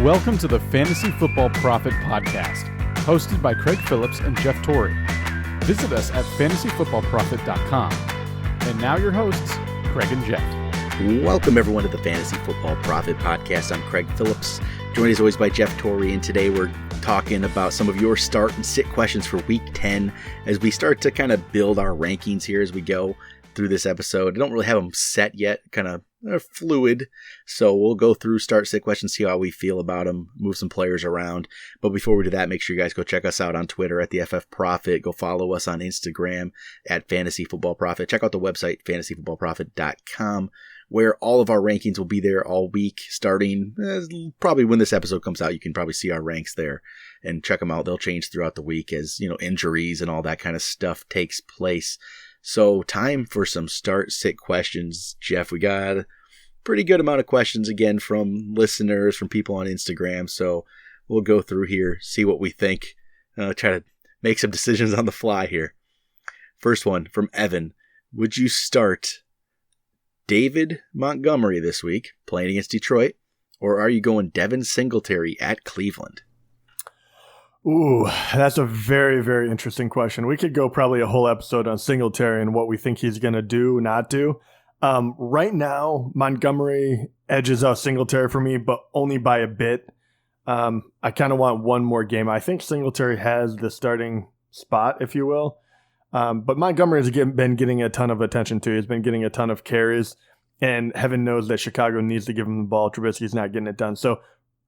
Welcome to the Fantasy Football Prophet Podcast, hosted by Craig Phillips and Jeff Torrey. Visit us at fantasyfootballprophet.com. And now your hosts, Craig and Jeff. Welcome everyone to the Fantasy Football Prophet Podcast. I'm Craig Phillips, joined as always by Jeff Torrey, and today we're talking about some of your start and sit questions for Week 10 as we start to kind of build our rankings here as we go through this episode. I don't really have them set yet, kind of fluid, so we'll go through start sit questions, see how we feel about them, move some players around. But before we do that, make sure you guys go check us out on Twitter at the FF Prophet. Go follow us on Instagram at Fantasy Football Prophet. Check out the website fantasyfootballprophet.com, where all of our rankings will be there all week, starting probably when this episode comes out. You can probably see our ranks there and check them out. They'll change throughout the week as, injuries and all that kind of stuff takes place. So time for some start sit questions. Jeff, we got a pretty good amount of questions again from listeners, from people on Instagram. So we'll go through here, see what we think, try to make some decisions on the fly here. First one from Evan. Would you start David Montgomery this week playing against Detroit, or are you going Devin Singletary at Cleveland? Ooh, that's a very, very interesting question. We could go probably a whole episode on Singletary and what we think he's going to do, not do. Right now, Montgomery edges out Singletary for me, but only by a bit. I kind of want one more game. I think Singletary has the starting spot, if you will. But Montgomery has been getting a ton of attention too. He's been getting a ton of carries, and heaven knows that Chicago needs to give him the ball. Trubisky's not getting it done. So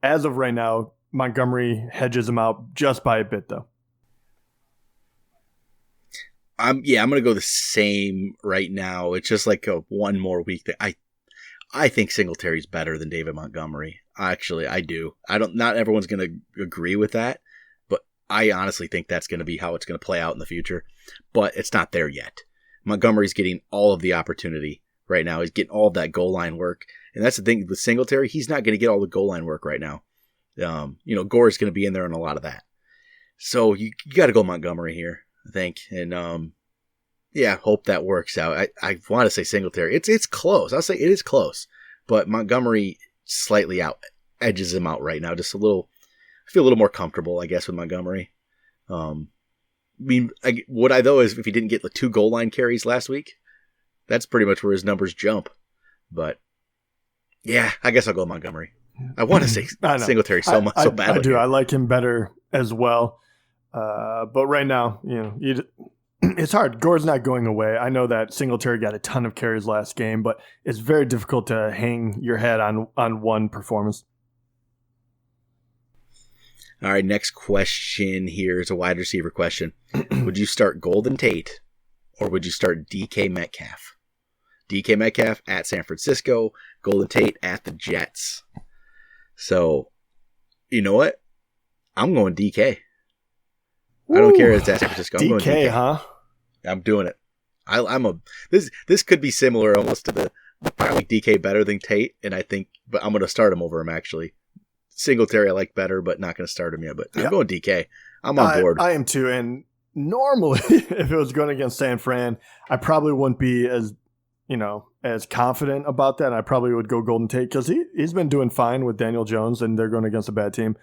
as of right now, Montgomery hedges him out just by a bit, though. I'm going to go the same right now. It's just like one more week that I think Singletary's better than David Montgomery. Actually, I do. Not everyone's going to agree with that, but I honestly think that's going to be how it's going to play out in the future. But it's not there yet. Montgomery's getting all of the opportunity right now. He's getting all of that goal line work. And that's the thing with Singletary. He's not going to get all the goal line work right now. Gore's going to be in there on a lot of that. So you got to go Montgomery here, I think. And, hope that works out. I want to say Singletary. It's close. I'll say it is close. But Montgomery slightly edges him out right now. Just a little, I feel a little more comfortable, I guess, with Montgomery. What I though is if he didn't get the 2 goal line carries last week, that's pretty much where his numbers jump. But, yeah, I guess I'll go Montgomery. I want to say Singletary so badly. I do. I like him better as well. But right now, it's hard. Gore's not going away. I know that Singletary got a ton of carries last game, but it's very difficult to hang your head on one performance. All right, next question here is a wide receiver question. Would you start Golden Tate, or would you start DK Metcalf? DK Metcalf at San Francisco, Golden Tate at the Jets. So, you know what? I'm going DK. I don't care if it's at San Francisco. I'm going DK, huh? I'm doing it. This could be similar almost to the I like DK better than Tate, and but I'm going to start him over him actually. Singletary I like better, but not going to start him yet. But I'm going DK. I'm on board. I am too. And normally, if it was going against San Fran, I probably wouldn't be as confident about that. I probably would go Golden Tate because he's been doing fine with Daniel Jones and they're going against a bad team.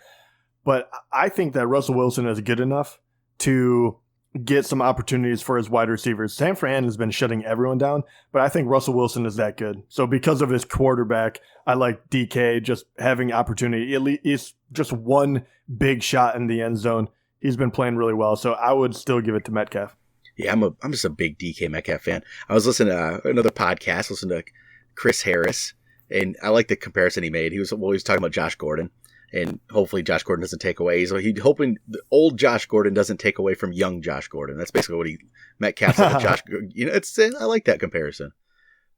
But I think that Russell Wilson is good enough to get some opportunities for his wide receivers. San Fran has been shutting everyone down, but I think Russell Wilson is that good. So because of his quarterback, I like DK just having opportunity. At least just one big shot in the end zone. He's been playing really well, so I would still give it to Metcalf. Yeah, I'm just a big DK Metcalf fan. I was listening to another podcast, listening to Chris Harris, and I like the comparison he made. He was talking about Josh Gordon, and hopefully Josh Gordon doesn't take away. He's hoping the old Josh Gordon doesn't take away from young Josh Gordon. That's basically what Metcalf's like Josh. I like that comparison.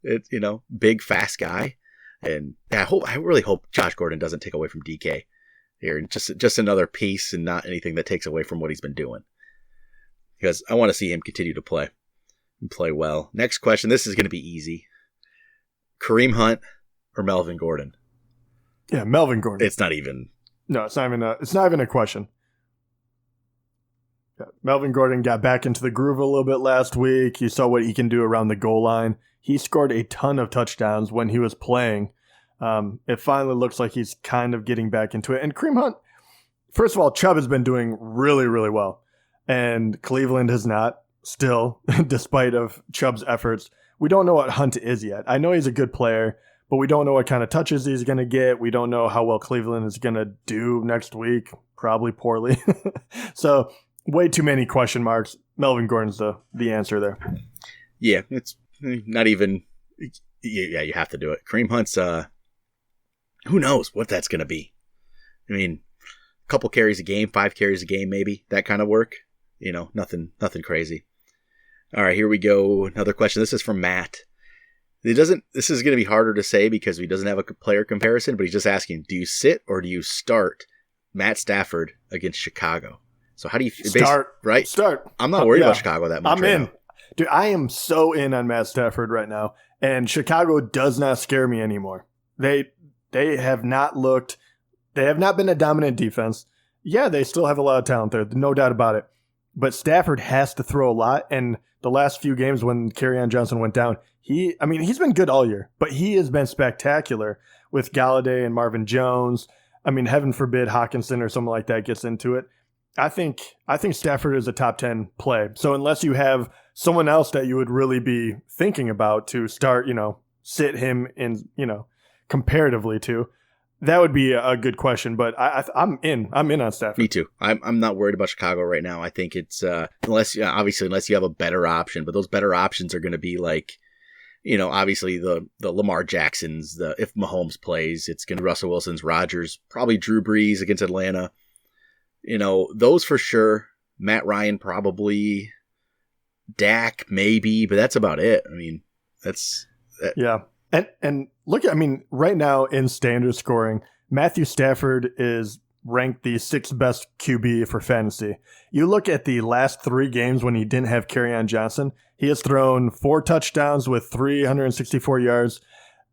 It's big fast guy, and I really hope Josh Gordon doesn't take away from DK here. Just another piece, and not anything that takes away from what he's been doing. Because I want to see him continue to play and play well. Next question. This is going to be easy. Kareem Hunt or Melvin Gordon? Yeah, Melvin Gordon. It's not even. No, it's not even a question. Yeah, Melvin Gordon got back into the groove a little bit last week. You saw what he can do around the goal line. He scored a ton of touchdowns when he was playing. It finally looks like he's kind of getting back into it. And Kareem Hunt, first of all, Chubb has been doing really, really well. And Cleveland has not still, despite of Chubb's efforts. We don't know what Hunt is yet. I know he's a good player, but we don't know what kind of touches he's going to get. We don't know how well Cleveland is going to do next week. Probably poorly. So way too many question marks. Melvin Gordon's the answer there. Yeah, it's not even... Yeah, you have to do it. Kareem Hunt's... who knows what that's going to be? I mean, a couple carries a game, 5 carries a game maybe. That kind of work. Nothing crazy. All right, here we go. Another question. This is from Matt. This is going to be harder to say because he doesn't have a player comparison, but he's just asking, do you sit or do you start Matt Stafford against Chicago? So how do you start? Right? Start. I'm not worried about Chicago that much. I'm in. Dude, I am so in on Matt Stafford right now, and Chicago does not scare me anymore. They have not been a dominant defense. Yeah, they still have a lot of talent there, no doubt about it. But Stafford has to throw a lot, and the last few games when Kerryon Johnson went down, he's been good all year, but he has been spectacular with Galladay and Marvin Jones. I mean, heaven forbid Hawkinson or something like that gets into it. I think Stafford is a top 10 play. So unless you have someone else that you would really be thinking about to start, sit him in, comparatively to, that would be a good question. But I'm in on Stafford. Me too. I'm not worried about Chicago right now. I think it's unless you have a better option, but those better options are going to be like, obviously the Lamar Jacksons. If Mahomes plays, it's going to be Russell Wilson's, Rodgers, probably Drew Brees against Atlanta. Those for sure. Matt Ryan probably, Dak maybe, but that's about it. I mean, yeah. And look, right now in standard scoring, Matthew Stafford is ranked the 6th best QB for fantasy. You look at the last 3 games when he didn't have Kerryon Johnson, he has thrown 4 touchdowns with 364 yards,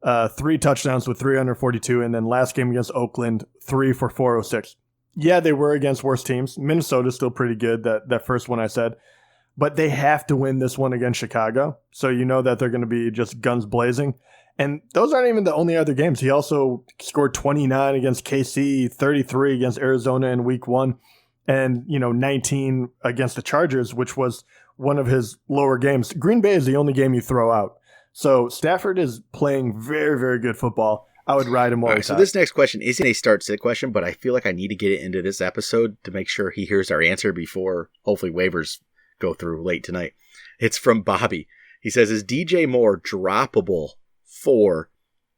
3 touchdowns with 342, and then last game against Oakland, 3 for 406. Yeah, they were against worse teams. Minnesota's still pretty good, that first one I said. But they have to win this one against Chicago. So you know that they're going to be just guns blazing. And those aren't even the only other games. He also scored 29 against KC, 33 against Arizona in week 1, and 19 against the Chargers, which was one of his lower games. Green Bay is the only game you throw out. So Stafford is playing very, very good football. I would ride him all the time. So this next question isn't a start-sit question, but I feel like I need to get it into this episode to make sure he hears our answer before hopefully waivers go through late tonight. It's from Bobby. He says, is DJ Moore droppable for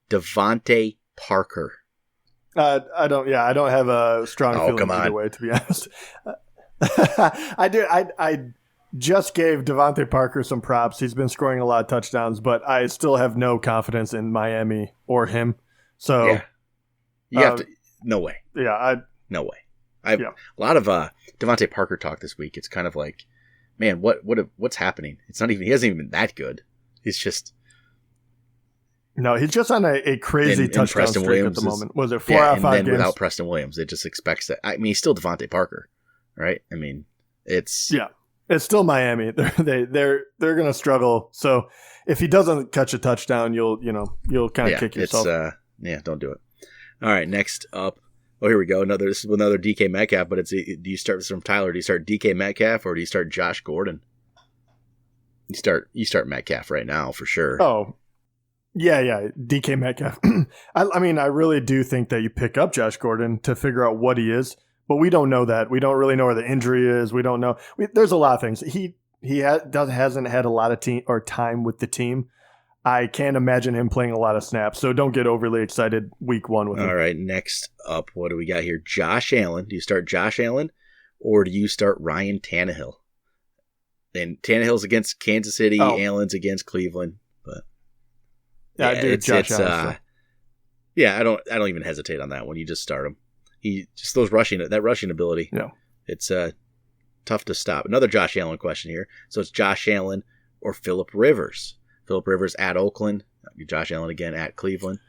Devonta Parker? I don't have a strong feeling either way, to be honest. I just gave Devonta Parker some props. He's been scoring a lot of touchdowns, but I still have no confidence in Miami or him. So yeah. You have to. No way. Yeah. No way. A lot of Devonta Parker talk this week. It's kind of like, man, what's happening? It's not even. He hasn't even been that good. He's just. No, he's just on a crazy touchdown streak Williams at the moment. Was it 4 out of 5 games? Without Preston Williams, it just expects that. I mean, he's still Devonta Parker, right? I mean, it's still Miami. They're going to struggle. So if he doesn't catch a touchdown, you'll kind of kick yourself. Don't do it. All right, next up. Oh, here we go. This is another DK Metcalf, but do you start this from Tyler? Do you start DK Metcalf or do you start Josh Gordon? You start Metcalf right now for sure. Oh, yeah, DK Metcalf. I really do think that you pick up Josh Gordon to figure out what he is, but we don't know that. We don't really know where the injury is. We don't know. There's a lot of things. He hasn't had a lot of time with the team. I can't imagine him playing a lot of snaps, so don't get overly excited week 1 with him. All right, next up, what do we got here? Josh Allen. Do you start Josh Allen or do you start Ryan Tannehill? And Tannehill's against Kansas City, Allen's against Cleveland. But I do Josh Allen. I don't even hesitate on that one. You just start him. He just that rushing ability. Yeah. It's tough to stop. Another Josh Allen question here. So it's Josh Allen or Phillip Rivers. Phillip Rivers at Oakland. Josh Allen again at Cleveland.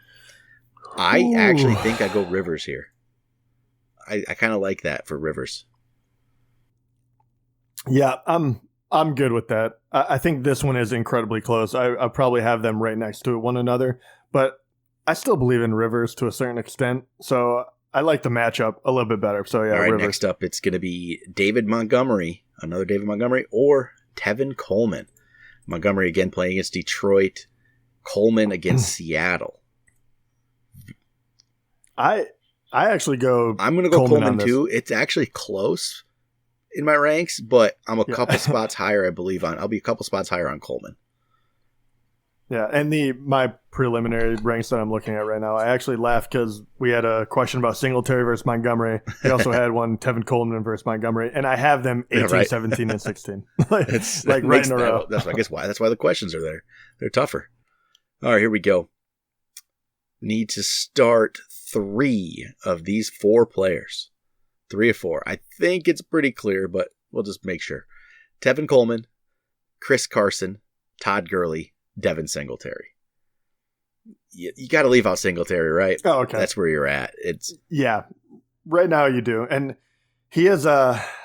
I actually think I go Rivers here. I kind of like that for Rivers. Yeah, I'm good with that. I think this one is incredibly close. I probably have them right next to one another. But I still believe in Rivers to a certain extent, so I like the matchup a little bit better. So, yeah, All right, Rivers. next up, it's going to be David Montgomery, another David Montgomery, or Tevin Coleman. Montgomery again playing against Detroit. Coleman against Seattle. I actually go. I'm going to go Coleman on too. It's actually close in my ranks, but I'm a couple spots higher, I believe, I'll be a couple spots higher on Coleman. Yeah, and my preliminary ranks that I'm looking at right now, I actually laughed because we had a question about Singletary versus Montgomery. We also had one Tevin Coleman versus Montgomery, and I have them 18, 17, and 16. right in a row. That's why the questions are there. They're tougher. All right, here we go. Need to start 3 of these 4 players. 3 of 4. I think it's pretty clear, but we'll just make sure. Tevin Coleman, Chris Carson, Todd Gurley, Devin Singletary. You got to leave out Singletary, right? Oh, okay. That's where you're at. Yeah, right now you do. And he is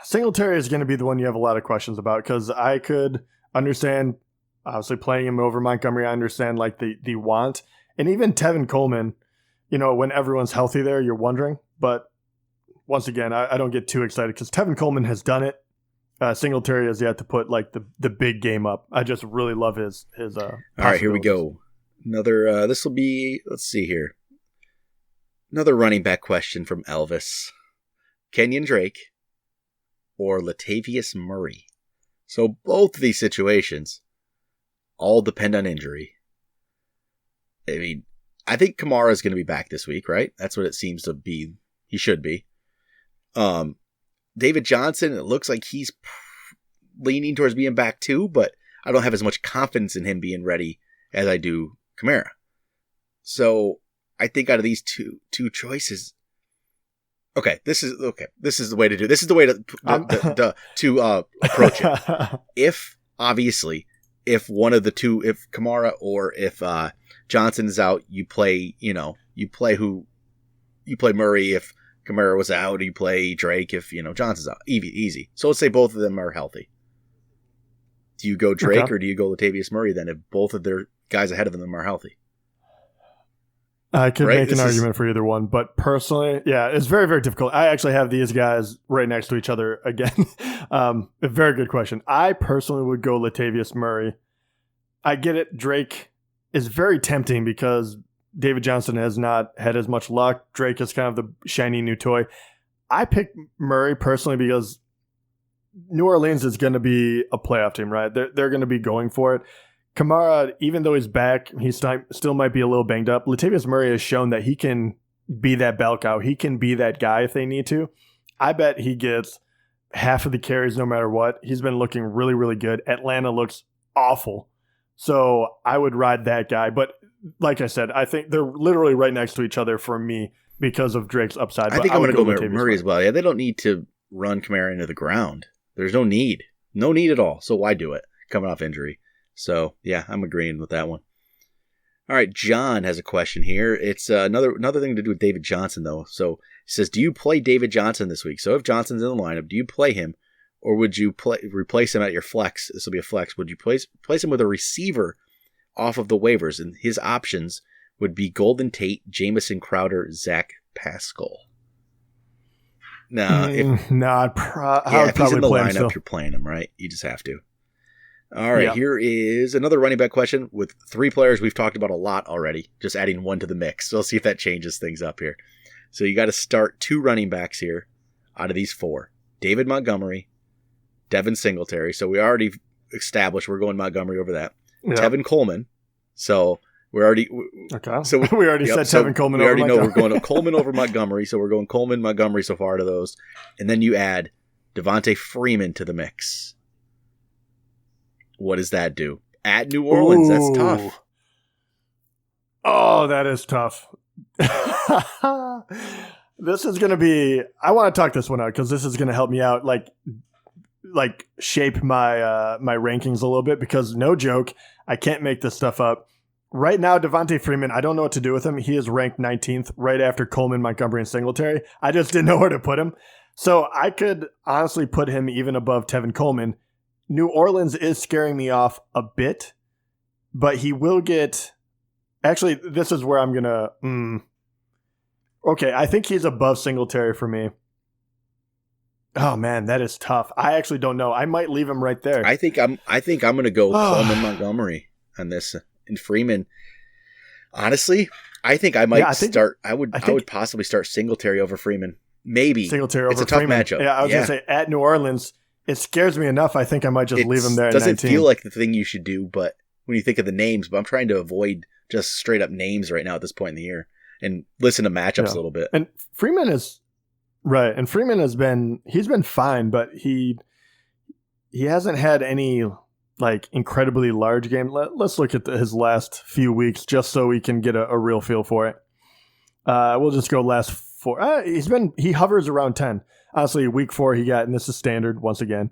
Singletary is going to be the one you have a lot of questions about, because I could understand, obviously, playing him over Montgomery. I understand like the want. And even Tevin Coleman, when everyone's healthy there, you're wondering. But once again, I don't get too excited because Tevin Coleman has done it. Singletary has yet to put like the big game up. I just really love his. All right, here we go. Another. This will be. Let's see here. Another running back question from Elvis: Kenyon Drake or Latavius Murray? So both of these situations all depend on injury. I mean, I think Kamara is going to be back this week, right? That's what it seems to be. He should be. David Johnson, it looks like he's leaning towards being back too, but I don't have as much confidence in him being ready as I do Kamara. So I think out of these two choices, this is the way to do. This is the way to approach it. If one of the two, if Kamara or if Johnson is out, you play Murray. If Kamara was out, you play Drake. If Johnson's out, easy. So let's say both of them are healthy. Do you go Drake or do you go Latavius Murray then if both of their guys ahead of them are healthy? I could make an argument for either one, but personally, yeah, it's very, very difficult. I actually have these guys right next to each other again. A very good question. I personally would go Latavius Murray. I get it. Drake is very tempting because David Johnson has not had as much luck. Drake is kind of the shiny new toy. I picked Murray personally because New Orleans is going to be a playoff team, right? They're going to be going for it. Kamara, even though he's back, he still might be a little banged up. Latavius Murray has shown that he can be that bell cow. He can be that guy if they need to. I bet he gets half of the carries no matter what. He's been looking really, really good. Atlanta looks awful. So I would ride that guy. But like I said, I think they're literally right next to each other for me because of Drake's upside. I think I'm going to go Murray as well. Yeah, they don't need to run Kamara into the ground. There's no need. No need at all. So why do it coming off injury? So, yeah, I'm agreeing with that one. All right, John has a question here. It's another thing to do with David Johnson, though. So he says, do you play David Johnson this week? So if Johnson's in the lineup, do you play him? Or would you replace him at your flex? This will be a flex. Would you place him with a receiver off of the waivers? And his options would be Golden Tate, Jamison Crowder, Zach Pascal. Now, if he's in the lineup, you're playing him, right? You just have to. All right, Here is another running back question with 3 players we've talked about a lot already, just adding one to the mix. So let's see if that changes things up here. So you got to start 2 running backs here out of these 4. David Montgomery, Devin Singletary. So we already established we're going Montgomery over that. Yep. Tevin Coleman. So we're already... Okay. So we already said Tevin Coleman over Montgomery. We already know we're going to Coleman over Montgomery. So we're going Coleman, Montgomery so far to those. And then you add Devonta Freeman to the mix. What does that do? At New Orleans, that's tough. Oh, that is tough. This is going to be... I want to talk this one out because this is going to help me out, like shape my my rankings a little bit because no joke, I can't make this stuff up. Right now, Devonta Freeman, I don't know what to do with him. He is ranked 19th right after Coleman, Montgomery, and Singletary. I just didn't know where to put him. So I could honestly put him even above Tevin Coleman. New Orleans is scaring me off a bit, but he will get Actually, this is where I'm going to... Okay, I think he's above Singletary for me. Oh, man, that is tough. I actually don't know. I might leave him right there. I think I'm going to go Coleman Montgomery on this. And Freeman, honestly, I think I might start... I would possibly start Singletary over Freeman. Maybe. Singletary over Freeman. It's a tough Freeman. matchup. Yeah, I was going to say, at New Orleans, it scares me enough. I think I might just leave him there at 19. It doesn't feel like the thing you should do, but when you think of the names, but I'm trying to avoid just straight up names right now at this point in the year and listen to matchups a little bit. And Freeman is right. And Freeman he's been fine, but he hasn't had any like incredibly large game. Let's look at his last few weeks just so we can get a real feel for it. We'll just go last 4. He hovers around 10. Honestly, week 4 he got, and this is standard once again.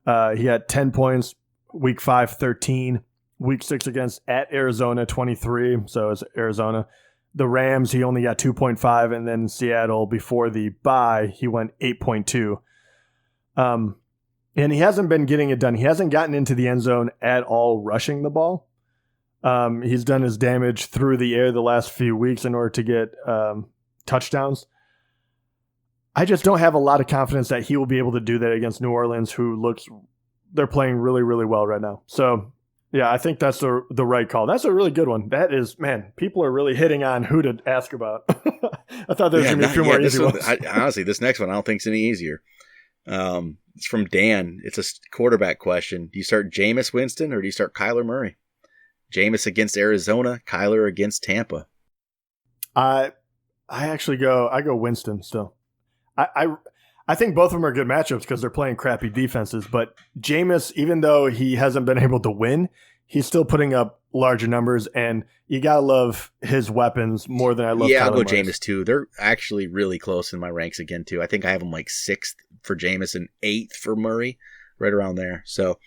He had 10 points. Week 5, 13. Week 6 against at Arizona, 23. So it's Arizona. The Rams, he only got 2.5, and then Seattle before the bye, he went 8.2. And he hasn't been getting it done. He hasn't gotten into the end zone at all rushing the ball. He's done his damage through the air the last few weeks in order to get touchdowns. I just don't have a lot of confidence that he will be able to do that against New Orleans, they're playing really, really well right now. So, yeah, I think that's the right call. That's a really good one. That is, man, people are really hitting on who to ask about. I thought there was going to be a few more easy ones. Honestly, this next one I don't think is any easier. It's from Dan. It's a quarterback question. Do you start Jameis Winston or do you start Kyler Murray? Jameis against Arizona, Kyler against Tampa. I go Winston still. I think both of them are good matchups because they're playing crappy defenses. But Jameis, even though he hasn't been able to win, he's still putting up larger numbers, and you gotta love his weapons more than I love. Yeah, I'll go Murray's. Jameis too. They're actually really close in my ranks again too. I think I have him like 6th for Jameis and 8th for Murray, right around there. So,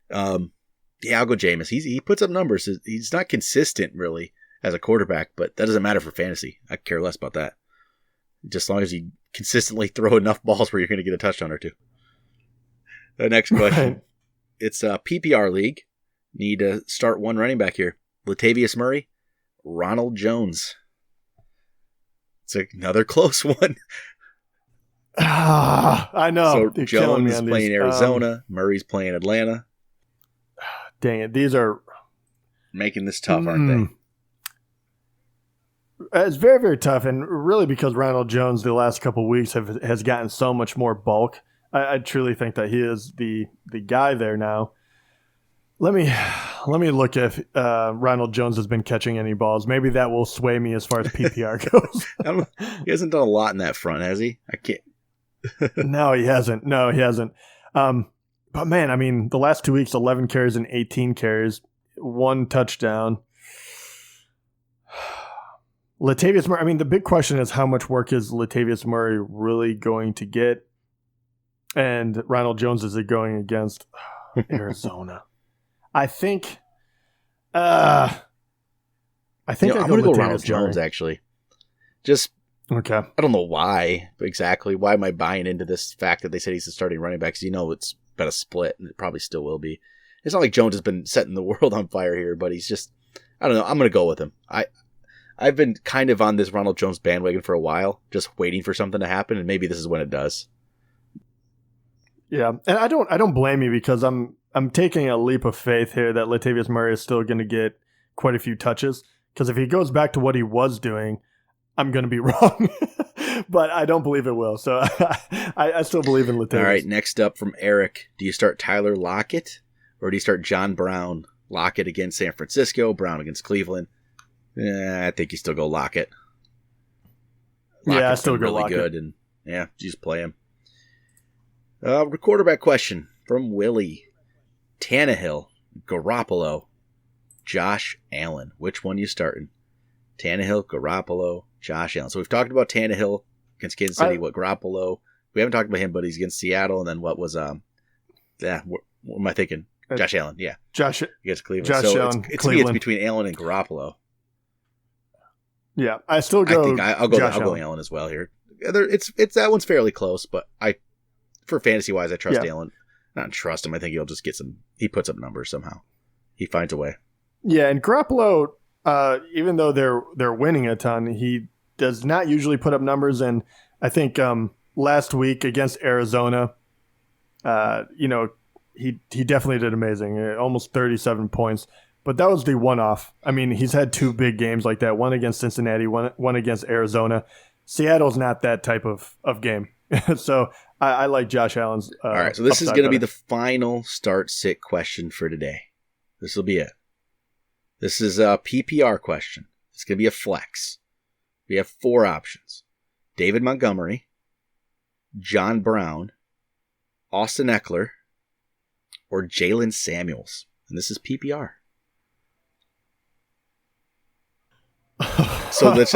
yeah, I'll go Jameis. He puts up numbers. He's not consistent really as a quarterback, but that doesn't matter for fantasy. I care less about that. Just as long as you consistently throw enough balls where you're going to get a touchdown or two. The next question. Right. It's a PPR league. Need to start one running back here. Latavius Murray, Ronald Jones. It's another close one. I know. So Jones is playing Arizona. Murray's playing Atlanta. Dang it. These are making this tough, aren't they? It's very, very tough, and really because Ronald Jones the last couple of weeks has gotten so much more bulk. I truly think that he is the guy there now. Let me look if Ronald Jones has been catching any balls. Maybe that will sway me as far as PPR goes. He hasn't done a lot in that front, has he? I can't. No, he hasn't. But man, I mean, the last 2 weeks, 11 carries and 18 carries, 1 touchdown. Latavius Murray, I mean, the big question is how much work is Latavius Murray really going to get? And Ronald Jones is it going against Arizona? I think I'm going to go Ronald Jones, actually. Just, okay. I don't know why exactly. Why am I buying into this fact that they said he's the starting running back? Because it's been a split, and it probably still will be. It's not like Jones has been setting the world on fire here, but he's just, I don't know. I'm going to go with him. I've been kind of on this Ronald Jones bandwagon for a while, just waiting for something to happen, and maybe this is when it does. Yeah, and I don't blame you because I'm taking a leap of faith here that Latavius Murray is still going to get quite a few touches. Because if he goes back to what he was doing, I'm going to be wrong. But I don't believe it will. So I still believe in Latavius. All right, next up from Eric. Do you start Tyler Lockett or do you start John Brown? Lockett against San Francisco, Brown against Cleveland. I think you still go Lockett. I still go really Lockett. Good, and yeah, just play him. Quarterback question from Willie. Tannehill, Garoppolo, Josh Allen. Which one you starting? Tannehill, Garoppolo, Josh Allen. So we've talked about Tannehill against Kansas City. Garoppolo? We haven't talked about him, but he's against Seattle. And then what was what am I thinking? Josh Allen, yeah. Josh against Cleveland. Josh Allen, Cleveland. It's between Allen and Garoppolo. Yeah, I still go. I'll go Allen as well here. It's that one's fairly close, but for fantasy wise, I trust Allen. Not trust him. I think he'll just get some. He puts up numbers somehow. He finds a way. Yeah, and Garoppolo even though they're winning a ton, he does not usually put up numbers. And I think last week against Arizona, he definitely did amazing, almost 37 points. But that was the one-off. I mean, he's had two big games like that, one against Cincinnati, one against Arizona. Seattle's not that type of game. So I like Josh Allen's all right, so this is going to be better. the final start-sit question for today. This will be it. This is a PPR question. It's going to be a flex. We have 4 options. David Montgomery, John Brown, Austin Eckler, or Jalen Samuels. And this is PPR. So let's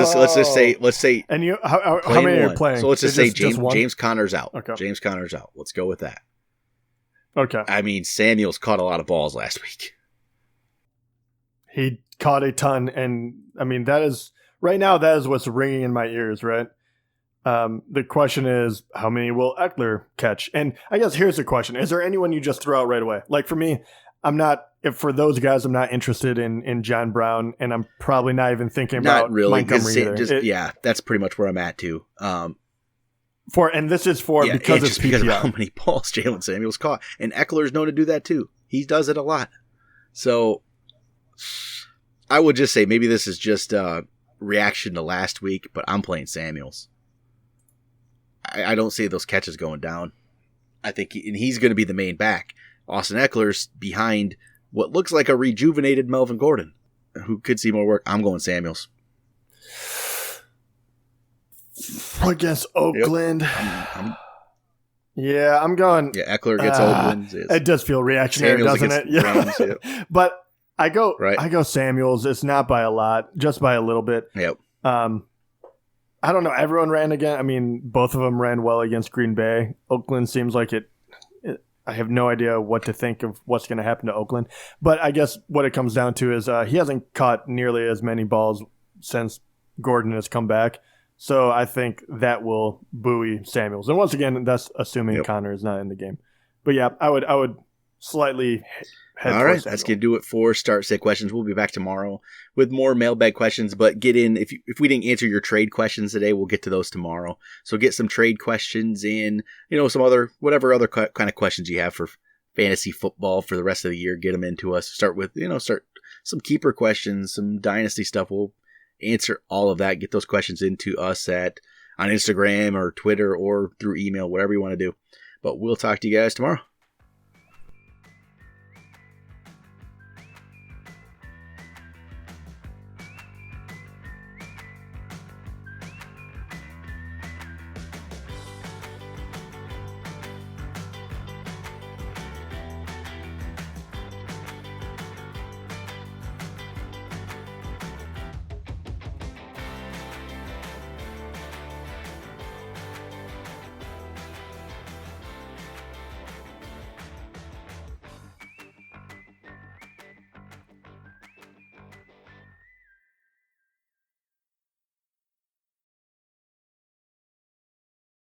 say. And you, how many are you playing? So let's just say James Conner's out. Okay. James Conner's out. Let's go with that. Okay. I mean, Samuels caught a lot of balls last week. He caught a ton, and I mean that is what's ringing in my ears, right? The question is, how many will Eckler catch? And I guess here's the question: is there anyone you just throw out right away? Like for me, for those guys, I'm not interested in John Brown, and I'm probably not even thinking about Montgomery either. That's pretty much where I'm at too. Because it's PPR. Because of how many balls Jalen Samuels caught, and Eckler's known to do that too. He does it a lot. So I would just say maybe this is just a reaction to last week, but I'm playing Samuels. I don't see those catches going down. I think he's going to be the main back. Austin Eckler's behind what looks like a rejuvenated Melvin Gordon, who could see more work. I'm going Samuels. Against Oakland. Yep. Yeah, I'm going. Yeah, Eckler gets Oakland. It does feel reactionary, doesn't it? Yeah. Rams, yep. But I go Samuels. It's not by a lot, just by a little bit. Yep. I don't know. Everyone ran again. I mean, both of them ran well against Green Bay. Oakland seems like it. I have no idea what to think of what's going to happen to Oakland. But I guess what it comes down to is he hasn't caught nearly as many balls since Gordon has come back. So I think that will buoy Samuels. And once again, that's assuming Conner is not in the game. But yeah, I would slightly head all towards right, Samuel. that's going to do it for Start Sit questions. We'll be back tomorrow with more mailbag questions, but get in. If we didn't answer your trade questions today, we'll get to those tomorrow. So get some trade questions in, some other, whatever other kind of questions you have for fantasy football for the rest of the year. Get them into us. Start with, start some keeper questions, some dynasty stuff. We'll answer all of that. Get those questions into us on Instagram or Twitter or through email, whatever you want to do. But we'll talk to you guys tomorrow.